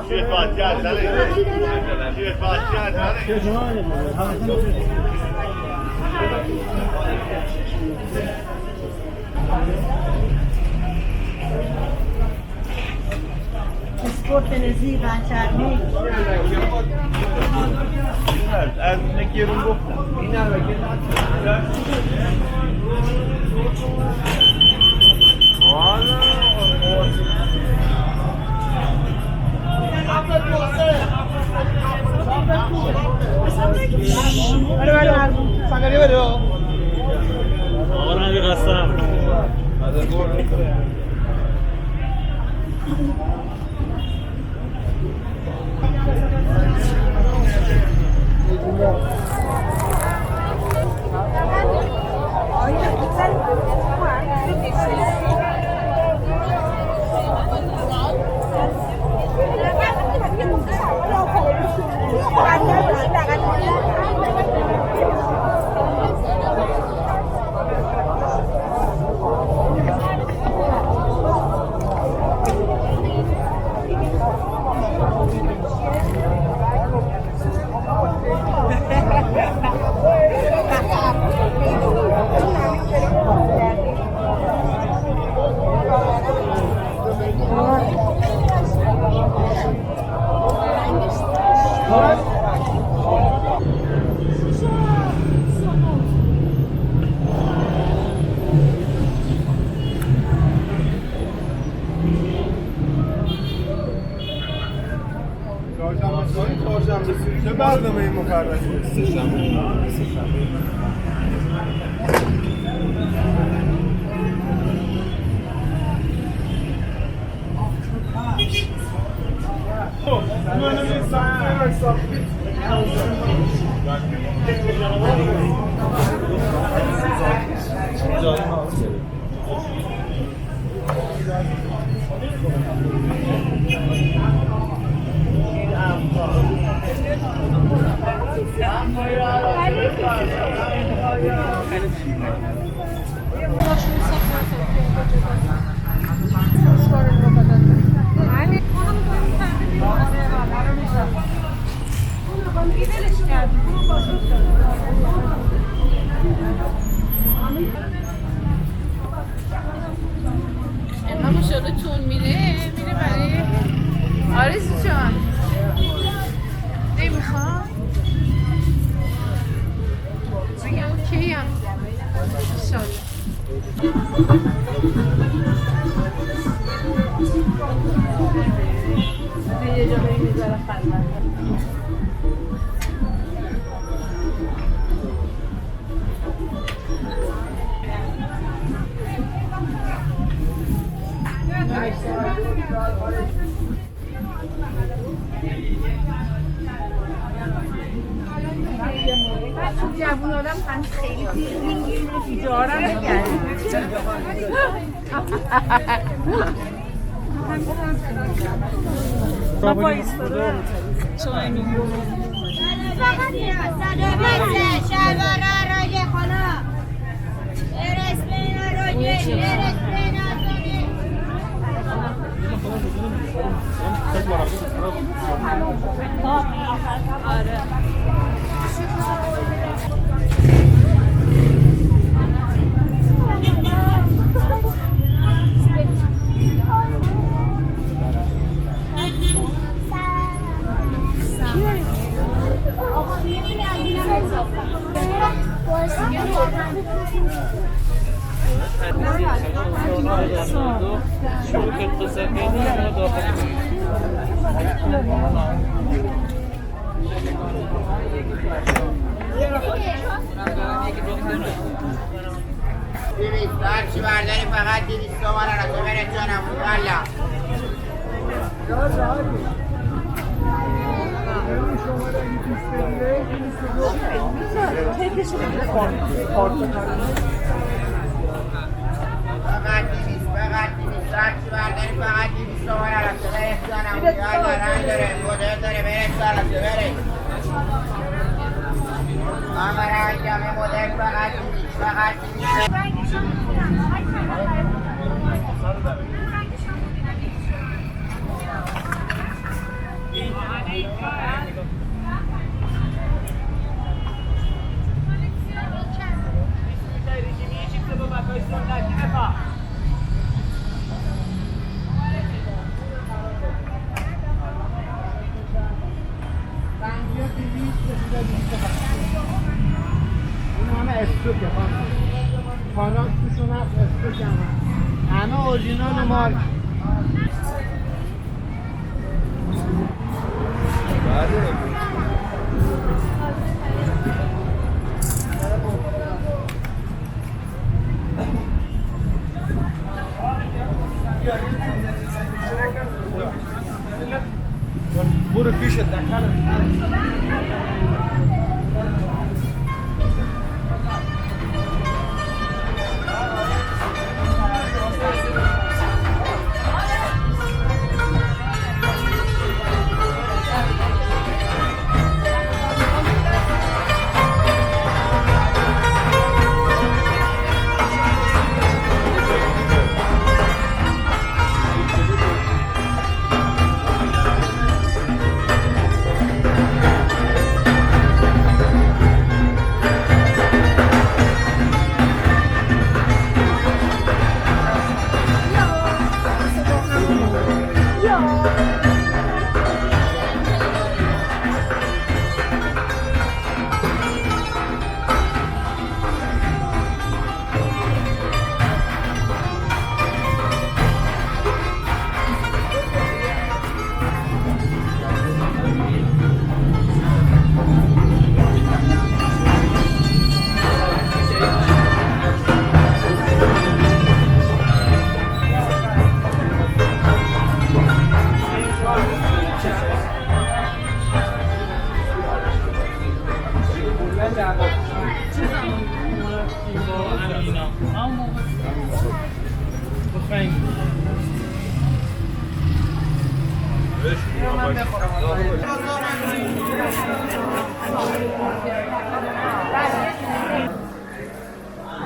شفاعت کردن شفاعت کردن اسپورت نزی بچرمی از نگیرون گفتم این هم بگیر سنگاری بده آقا نمی قسم چه برنامه مقرری سه‌شنبه امام شلوتون میره برای آرزو جان نمیخوام بگم اوکی هم انشالله یه جا بریم میذاره خلوت جوون آدم هنوز خیلی بیجارم نگردیم ما با ایستاده چای میگیم شلوار راجع خالا ارس بینا راجع ارس بینا آره هرچی برداری فقط 200 تومن را تو بره جانم والا فقط 200 هرچی برداری فقط 200 تومن را تو بره جانم والا رنگ داره مدل داره بره سالا تو بره آقا رنگ همه مدل فقط 200 این همه استوکه کانال توشون هست استوک همه اورجینال مال برو پیشت دکانه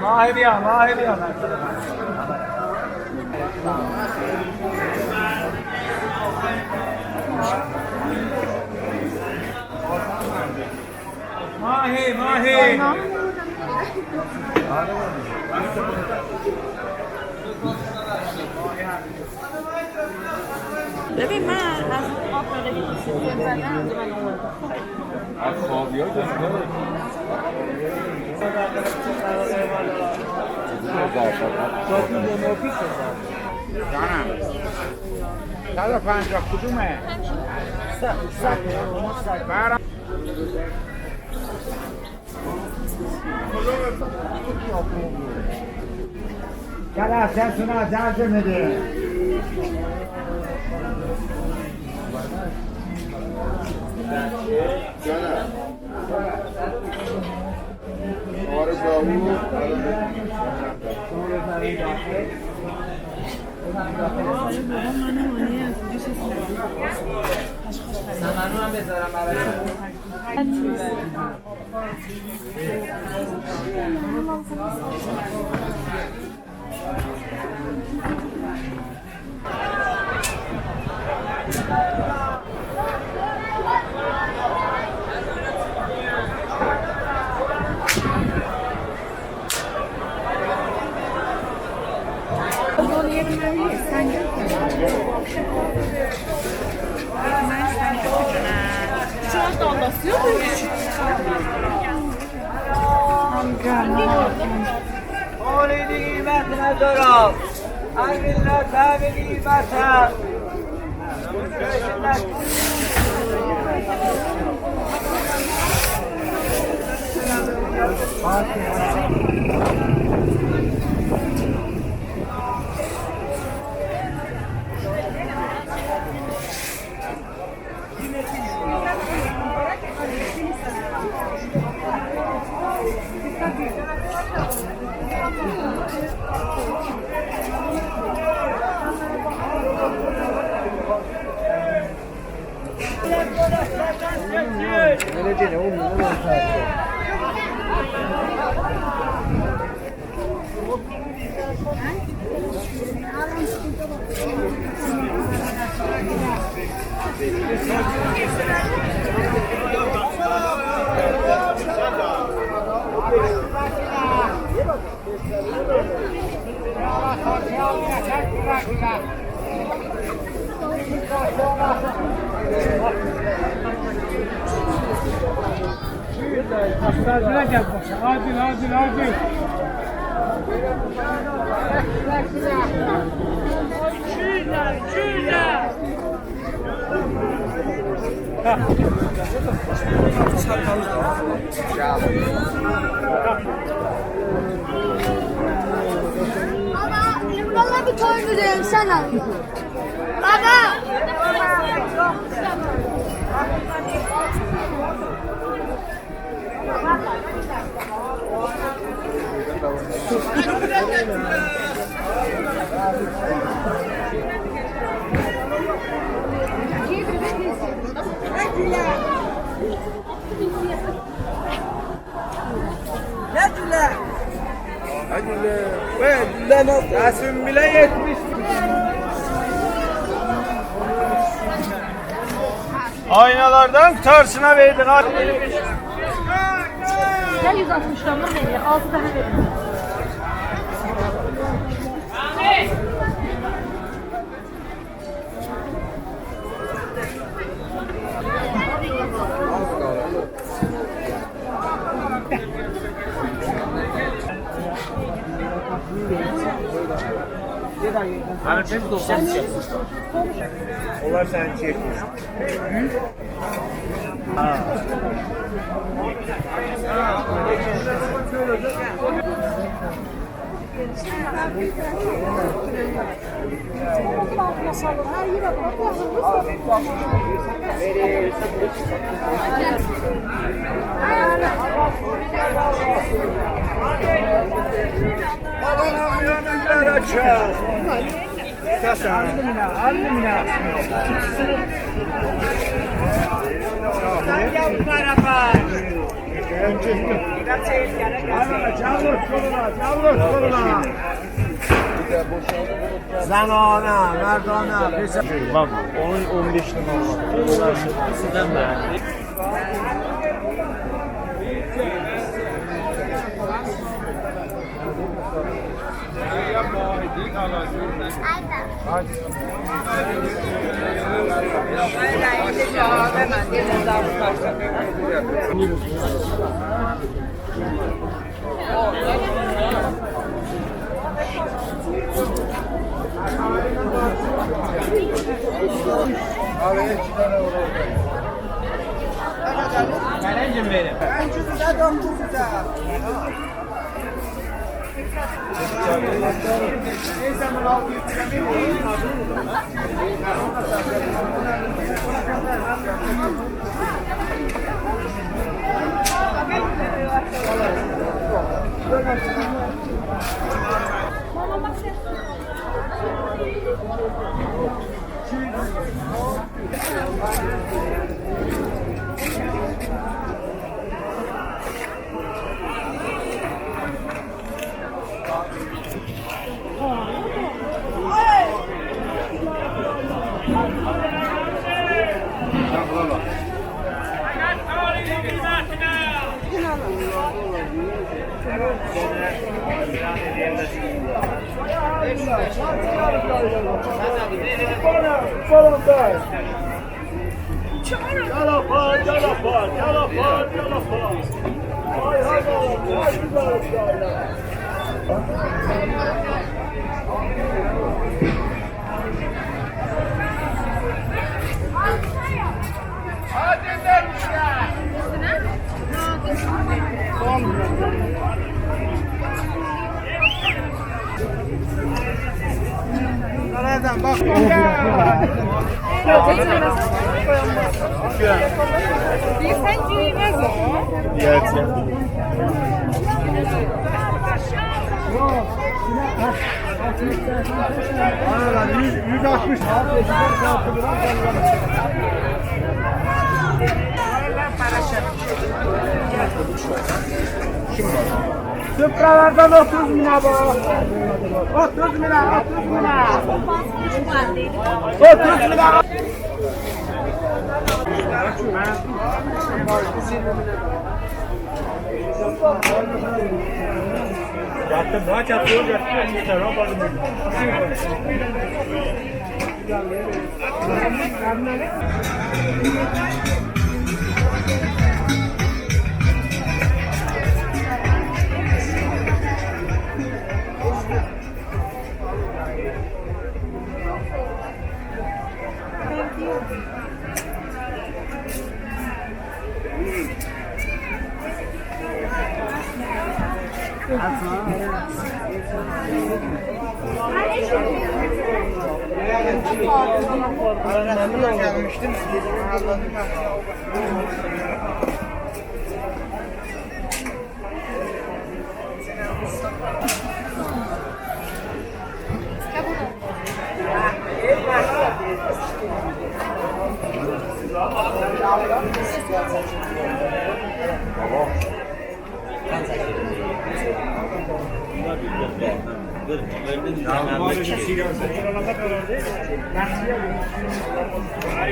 ماهی بیا ماهی ببین من از آب بدهی سیستم زدم من آوردم از خوابی های جانم 150 کدومه؟ برم جلسه‌تون از درجه میده جانم آره داوود سمنو هم بذارم برای آلیدی متن ندارم همین را تبیدی متن Thank you. Hadi. Baba, limbalı bir toy vereyim sana. Baba. Resim bile yetmiş. Aynalardan tersine verdik. Gel 160'dan mı veriyor? 6 tane veriyor. Hani ben 90 Onlar sen çekmiş. Ha. Zanana, merdana, Bak, onun 15 lira var. Sizden de. Gelecim benim. Nereden bak? Aynen 160. Süpralardan 30 bin abi. 30 bin abi. 30 bin abi. 30 bin abi. Yattım daha çatıyor, yattım. Tehran Bazaar. Gelmiştim.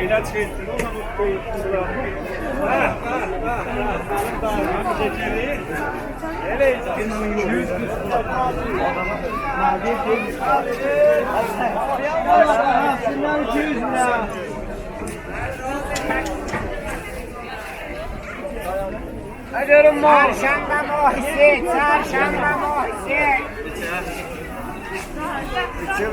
İlaç getirdim ama koyuttular. Çarşamba Muhsin, Çarşamba Muhsin. İçe